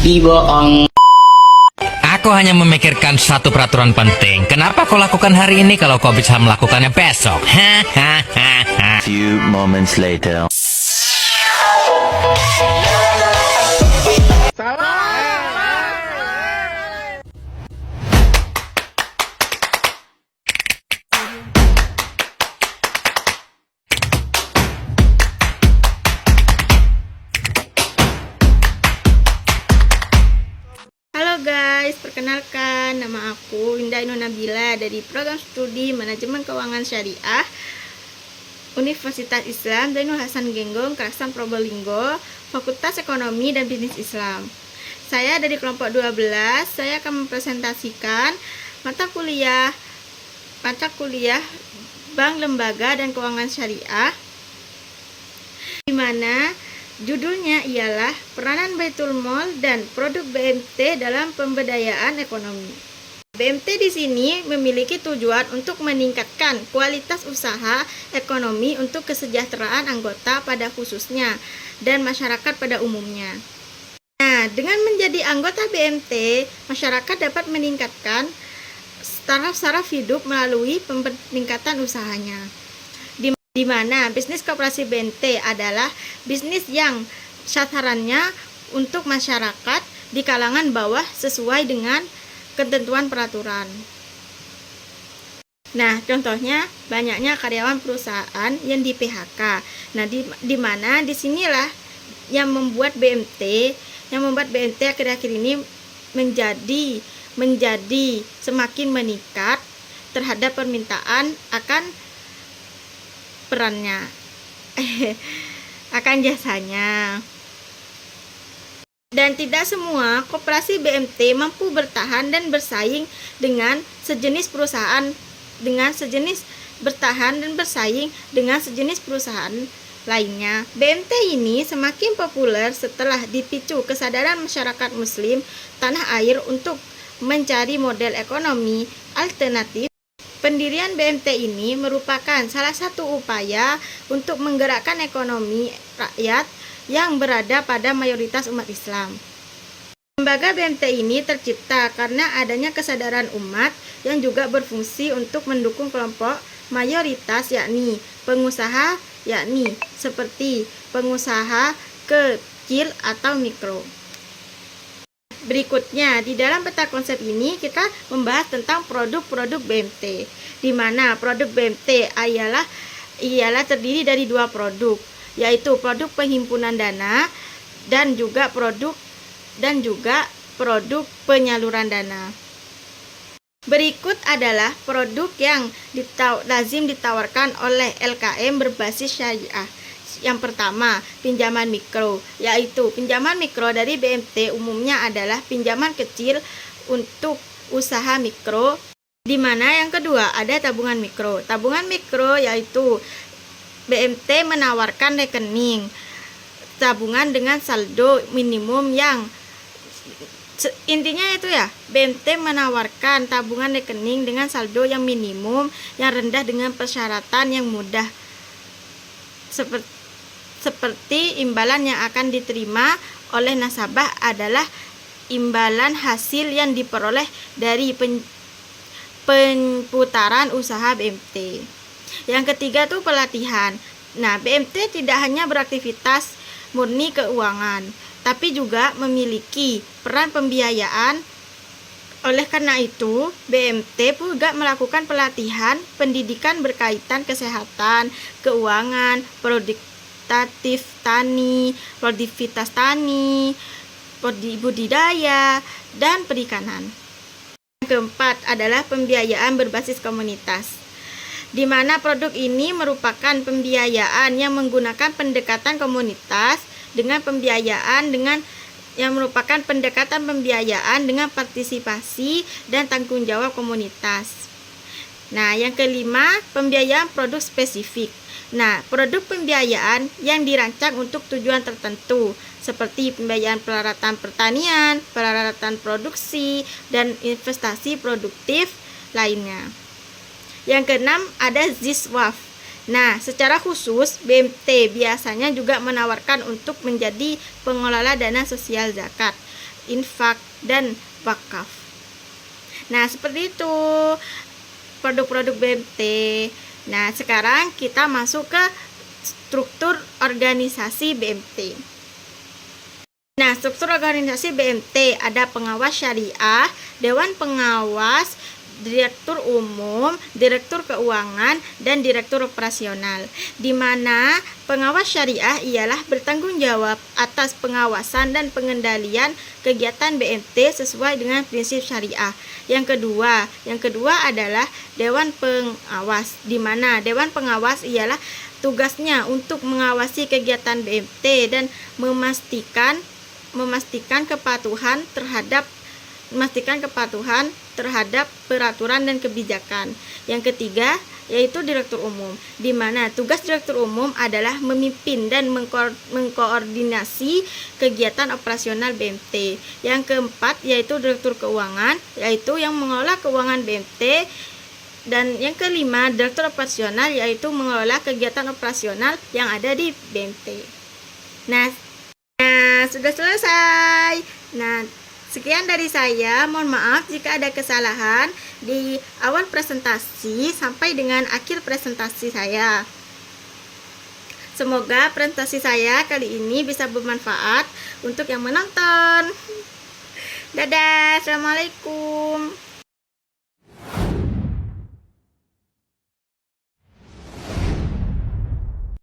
Dibohong. Aku hanya memikirkan satu peraturan penting. Kenapa kau lakukan hari ini kalau kau bisa melakukannya besok? Hahaha. Few moments later. Halo guys, perkenalkan nama aku Indah Ainun Nabila dari program studi Manajemen Keuangan Syariah Universitas Islam Zainul Hasan Genggong, Karasan Probolinggo, Fakultas Ekonomi dan Bisnis Islam. Saya dari kelompok 12, saya akan mempresentasikan mata kuliah Bank, Lembaga dan Keuangan Syariah, di mana judulnya ialah Peranan Baitul Mal dan Produk BMT dalam Pemberdayaan Ekonomi. BMT di sini memiliki tujuan untuk meningkatkan kualitas usaha ekonomi untuk kesejahteraan anggota pada khususnya dan masyarakat pada umumnya. Nah, dengan menjadi anggota BMT, masyarakat dapat meningkatkan taraf hidup melalui peningkatan usahanya. Di mana bisnis koperasi BMT adalah bisnis yang sasarannya untuk masyarakat di kalangan bawah sesuai dengan ketentuan peraturan. Nah, contohnya banyaknya karyawan perusahaan yang di PHK. Nah, di mana disinilah yang membuat BMT akhir-akhir ini menjadi semakin meningkat terhadap permintaan akan perannya akan jasanya. Dan tidak semua koperasi BMT mampu bertahan dan bersaing dengan sejenis perusahaan lainnya. BMT ini semakin populer setelah dipicu kesadaran masyarakat muslim tanah air untuk mencari model ekonomi alternatif. Pendirian BMT ini merupakan salah satu upaya untuk menggerakkan ekonomi rakyat yang berada pada mayoritas umat Islam. Lembaga BMT ini tercipta karena adanya kesadaran umat yang juga berfungsi untuk mendukung kelompok mayoritas seperti pengusaha kecil atau mikro. Berikutnya, di dalam peta konsep ini kita membahas tentang produk-produk BMT, di mana produk BMT ialah terdiri dari dua produk, yaitu produk penghimpunan dana dan juga produk penyaluran dana. Berikut adalah produk yang lazim ditawarkan oleh LKM berbasis syariah. Yang pertama, pinjaman mikro, yaitu pinjaman mikro dari BMT umumnya adalah pinjaman kecil untuk usaha mikro, di mana yang kedua ada tabungan mikro. Tabungan mikro yaitu BMT menawarkan rekening tabungan dengan saldo minimum yang intinya itu ya, BMT menawarkan tabungan rekening dengan saldo yang minimum yang rendah dengan persyaratan yang mudah, seperti imbalan yang akan diterima oleh nasabah adalah imbalan hasil yang diperoleh dari penputaran usaha BMT. Yang ketiga tuh pelatihan. Nah, BMT tidak hanya beraktivitas murni keuangan, tapi juga memiliki peran pembiayaan. Oleh karena itu, BMT juga melakukan pelatihan pendidikan berkaitan kesehatan, keuangan, produktivitas tani, budidaya, dan perikanan. Yang keempat adalah pembiayaan berbasis komunitas, di mana produk ini merupakan pembiayaan yang menggunakan pendekatan komunitas dengan pembiayaan dengan partisipasi dan tanggung jawab komunitas. Nah, yang kelima, pembiayaan produk spesifik. Nah, produk pembiayaan yang dirancang untuk tujuan tertentu, seperti pembiayaan peralatan pertanian, peralatan produksi, dan investasi produktif lainnya. Yang keenam, ada ZISWAF. Nah, secara khusus, BMT biasanya juga menawarkan untuk menjadi pengelola dana sosial zakat. infak, dan wakaf. Nah, seperti itu produk-produk BMT. Nah, sekarang kita masuk ke struktur organisasi BMT. Nah, struktur organisasi BMT ada pengawas syariah, dewan pengawas, direktur umum, direktur keuangan, dan direktur operasional. Di mana pengawas syariah ialah bertanggung jawab atas pengawasan dan pengendalian kegiatan BMT sesuai dengan prinsip syariah. Yang kedua adalah dewan pengawas, di mana dewan pengawas ialah tugasnya untuk mengawasi kegiatan BMT dan memastikan kepatuhan terhadap peraturan dan kebijakan. Yang ketiga yaitu direktur umum, di mana tugas direktur umum adalah memimpin dan mengkoordinasi kegiatan operasional BMT. Yang keempat yaitu direktur keuangan, yaitu yang mengelola keuangan BMT. Dan yang kelima, direktur operasional, yaitu mengelola kegiatan operasional yang ada di BMT. Nah, sudah selesai. Nah, sekian dari saya. Mohon maaf jika ada kesalahan di awal presentasi sampai dengan akhir presentasi saya. Semoga presentasi saya kali ini bisa bermanfaat untuk yang menonton. Dadah, assalamualaikum.